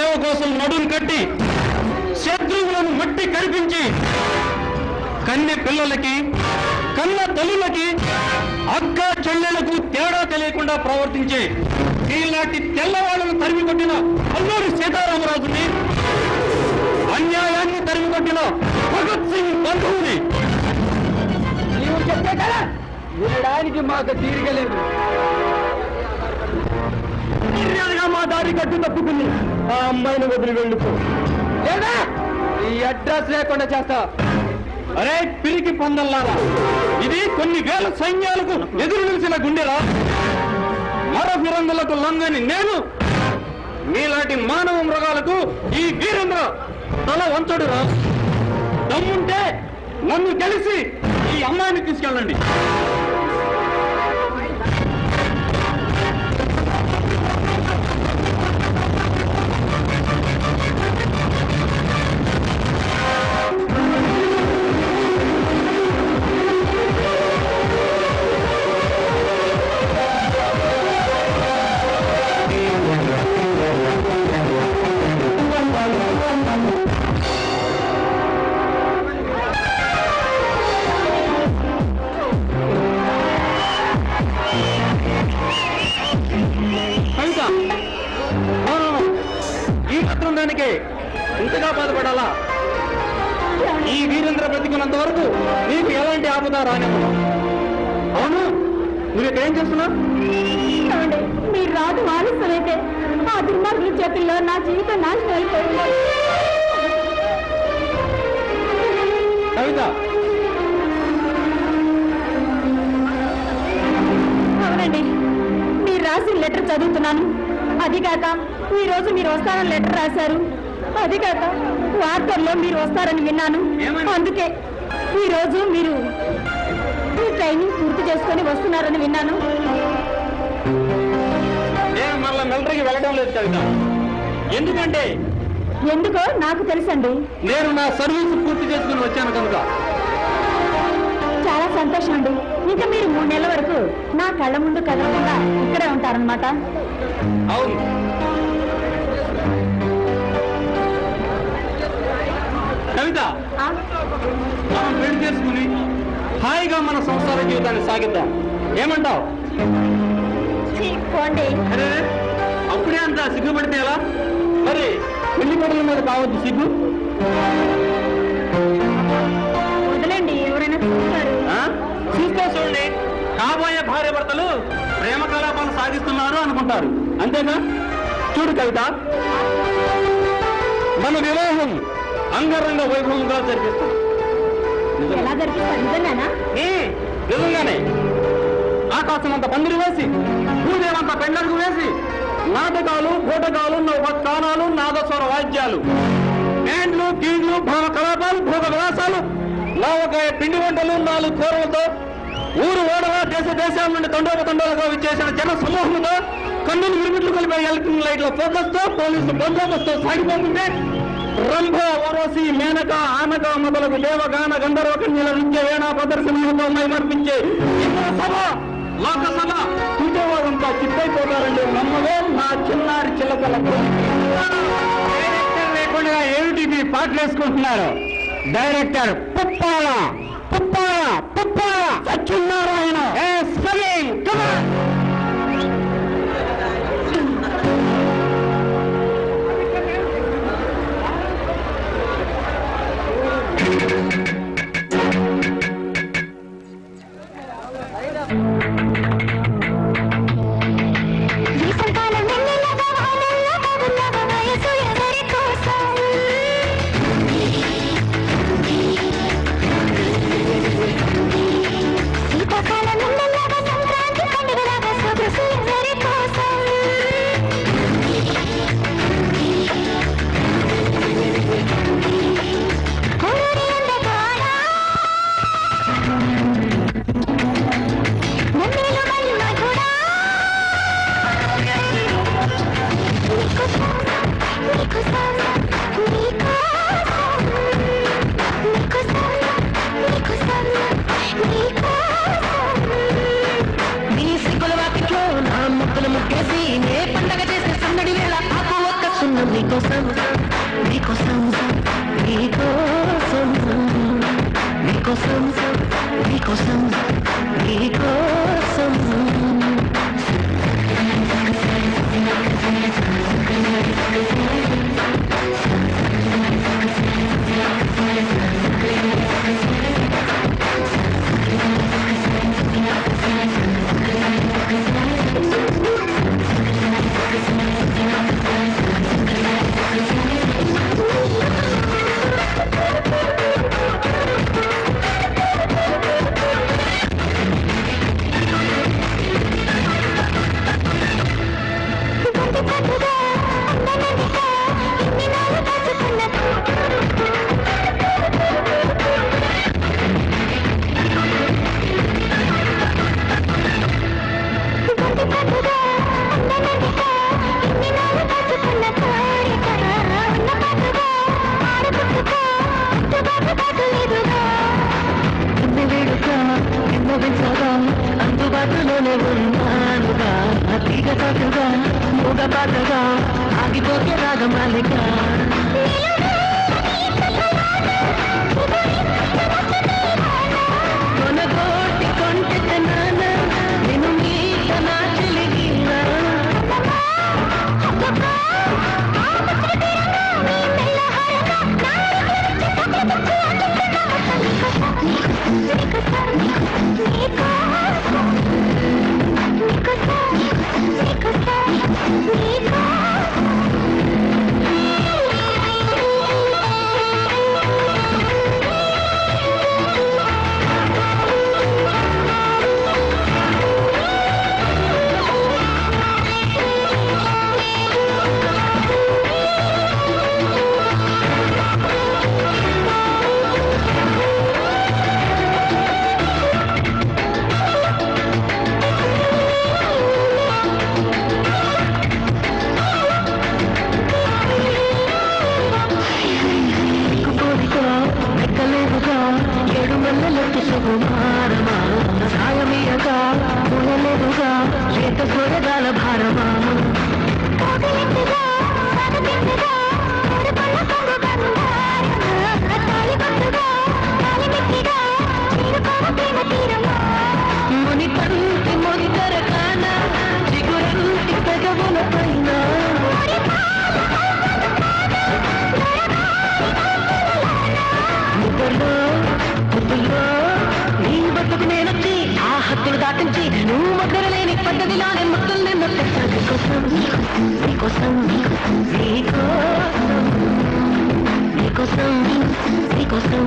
సేవ కోసం నడుం కట్టి శత్రువులను మట్టి కనిపించి కన్నె పిల్లలకి కన్న తల్లులకి అక్క చెల్లెలకు తేడా తెలియకుండా ప్రవర్తించే ఇలాంటి తెల్లవాళ్లను తరిమి కొట్టిన అల్లూరి సీతారామరాజుని, అన్యాయాన్ని తరిమి కొట్టిన భగత్ సింగ్ బంధువుని నీవు చెప్పే కదా వినడానికి మాకు తీరిగలేదు. మర్యాదగా మా దారి కట్టు తప్పుకుని ఆ అమ్మాయిని వదిలి వెళ్ళిపో, లేదా ఈ అడ్రస్ లేకుండా చేస్తా. అరే పిరికి పొందల్లారా, ఇది కొన్ని వేల సైన్యాలకు ఎదురు నిలిచిన గుండెరా. మర ఫిరంగులకు లొంగని నేను మీలాంటి మానవ మృగాలకు ఈ వీరేంద్ర తల వంచడురా. దమ్ముంటే నన్ను కలిసి ఈ అమ్మాయిని తీసుకెళ్ళండి. ఇంతగా బాధపడాలా? ఈ వీరేంద్ర బ్రతికున్నంత వరకు నీకు ఎలాంటి ఆపద రానివ్వను. అవును, నువ్వు ఇక్కడ ఏం చేస్తున్నావు? మీరు రాదు ఆలస్యమైతే ఆ దుర్మార్గుల చేతుల్లో నా జీవితం నాశనం అయిపోయింది. కవిత, అవునండి, మీరు రాసిన లెటర్ చదువుతున్నాను. అది కాక ఈ రోజు మీరు వస్తారని లెటర్ రాశారు. అది కాక వార్తల్లో మీరు వస్తారని విన్నాను. అందుకే ఈ రోజు మీరు ట్రైనింగ్ పూర్తి చేసుకొని వస్తున్నారని విన్నాను. నేను మళ్ళీ మిలిటరీకి వెళ్ళడం లేదు కవిత. ఎందుకంటే ఎందుకో నాకు తెలుసండి. నేను నా సర్వీస్ పూర్తి చేసుకుని వచ్చాను కనుక. చాలా సంతోషం అండి. ఇంకా మీరు 3 నెలల వరకు నా కళ్ళ ముందు కదలకుండా ఇక్కడే ఉంటారనమాట. అవును. కవిత, మనం పెళ్లి చేసుకుని హాయిగా మన సంసార జీవితాన్ని సాగిద్దాం. ఏమంటావు? అరే, అప్పుడే అంత సిగ్గుపడితే ఎలా? మరి పెళ్లి పనుల మీద కావద్దు సిగ్గు. వదలండి, ఎవరైనా చూస్తారు. చూస్తే చూడండి, కాబోయే భార్య భర్తలు ప్రేమ కలాపాలు సాగిస్తున్నారు అనుకుంటారు. అంతేనా? చూడు కవిత, మన వివాహం అంగరంగ వైభవంగా జరిపిస్తాం. ఎలా జరిపిస్తారు? నిజంగానా? నిజంగానే. ఆకాశమంత పందిరి వేసి, భూదేవంత పెండలకు వేసి, నాటకాలు, భూటకాలు, నవకానాలు, నాదస్వర వాయిద్యాలు, బ్యాండ్లు, గీడ్లు, భావ కలాపాలు, భోగ విలాసాలు, లావకాయ పిండి వంటలు, 4 కూరలతో ఊరు ఓడగా దేశాల నుండి తండోపతండాలుగా విచ్చేసిన జన సమూహంతో కన్నులు మిరుమిట్లు కలిపే ఎలక్ట్రిక్ లైట్ల ఫోకస్ తో పోలీసు బందోబస్తు సాగిపోతుంటే రంభ, వరసి, మేనక, ఆనక మొదలగు దేవగాన గంధర్వ కన్యల నృత్య వేణ ప్రదర్శనలతో మైమర్పించే సభ, లోకసభ చూసేవాళ్ళంతా చిత్తైపోతారండి. నమ్మవే నా చిన్నారి చిల్లకలకు. డైరెక్టర్ లేకుండా ఏమిటి మీ పాటలు వేసుకుంటున్నారు? Director Puppala Puppala Puppala Satyanarayana. Corre, anda, నీకోసం నీకోసం నీకోసం అందుబాటులోనే ఉన్నానుగా తీగ కాటుగా మూగ పాటగా ఆగిపోతే రాగమాలిక కొనగోటి కొంటె నాన్న నేను మీట నా చెలిగినా దాటించి నువ్వు మొదలలేని పద్ధతిలానే మొక్కల్ని నొక్కేస్తా నీకోసం నీకోసం నీకోసం నీకోసం నీకోసం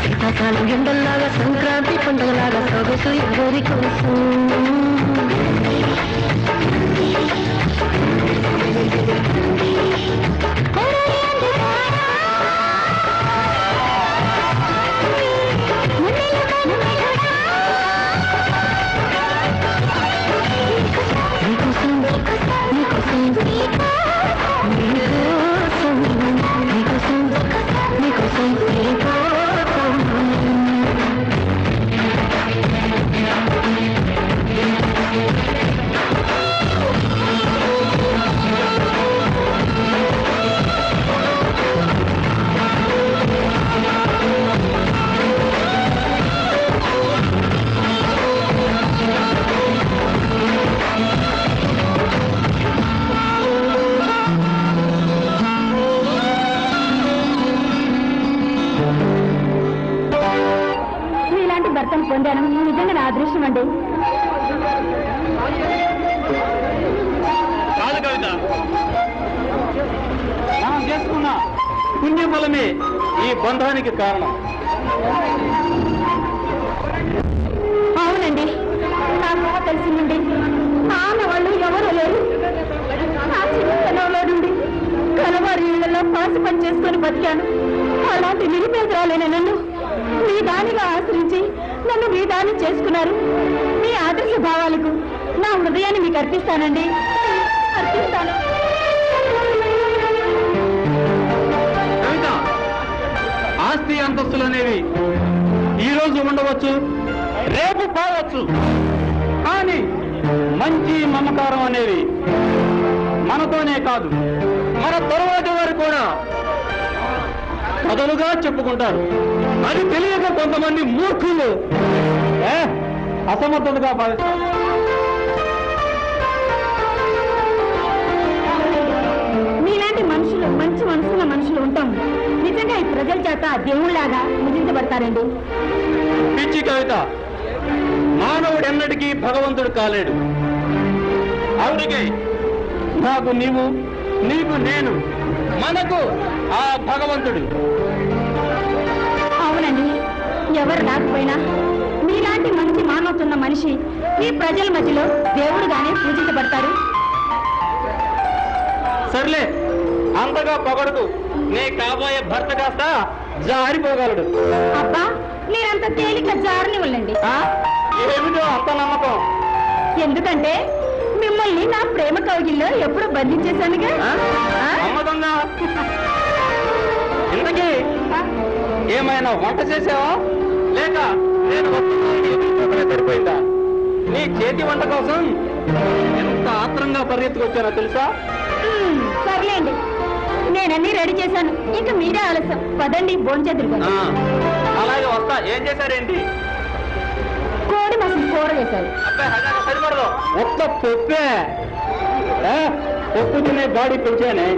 శీతాకాలం ఎండల్లాగా సంక్రాంతి పండుగలాగా సొగసు ఎవరి కోసం పొందాను నిజంగా నా అదృష్టం అండి కాదు కవిత మనం చేసుకున్న పుణ్యం వల్లనే ఈ బంధానికి కారణం అవునండి నాకు తెలిసిందండి ఆమె వాళ్ళు ఎవరో లేరు నా చిన్నతనంలో నుండి కలవారి ఇళ్లలో పాసి పని చేసుకొని బతికాను అలాంటి నిరుపేదరాలైన నన్ను మీ దానిగా ఆశ్రయించి నన్ను మీ దాన్ని చేసుకున్నారు మీ ఆదర్శ భావాలకు నా హృదయాన్ని మీకు అర్పిస్తానండి అర్పిస్తాను ఆస్తి అంతస్తులు అనేవి ఈ రోజు ఉండవచ్చు, రేపు పోవచ్చు. కానీ మంచి మమకారం అనేవి మనతోనే కాదు, మన తరువాతి వారు కూడా కథలుగా చెప్పుకుంటారు. అది తెలియక కొంతమంది మూర్ఖులు అసమర్థతగా భావిస్తారు. మీలాంటి మనుషులు, మంచి మనసున్న మనుషులు ఉంటాం. నిజంగా ఈ ప్రజల చేత దేవుళ్లాగా పూజించబడతారండి. పిచ్చి కవిత, మానవుడు ఎన్నటికీ భగవంతుడు కాలేడు. అవునికే నాకు నీవు, నీకు నేను, మనకు ఆ భగవంతుడు. అవునండి, ఎవరు రాకపోయినా మీలాంటి మంచి మానవతున్న మనిషి ఈ ప్రజల మధ్యలో దేవుడుగానే పూజించబడతారు. సర్లే, అంతగా పొగడకు. నీ కాబోయే భర్త కాస్త జారిపోగలడు. అబ్బా, మీరంత తేలిక జారనివ్వండి. ఏమిటో అంత నమ్మకం? ఎందుకంటే మిమ్మల్ని నా ప్రేమ కౌగిల్లో ఎప్పుడు బంధించేశానుగా. నమ్మకంగా. ఇంతకీ ఏమైనా వంట చేసావా, లేక నేను వస్తున్నా సరిపోయిందా? నీ చేతి వంట కోసం ఎంత ఆత్రంగా పరిగెత్తుకొచ్చానో తెలుసా? సర్లేండి, నేనన్నీ రెడీ చేశాను. ఇక మీరే ఆలస్యం. పదండి, భోంచేదురు. అలాగే వస్తా. ఏం చేశారేంటి? కోడి మసం కూర వేశారు. సరిపడదు, ఒక్క పప్పే. పప్పు తినే బాడీ పెంచానే.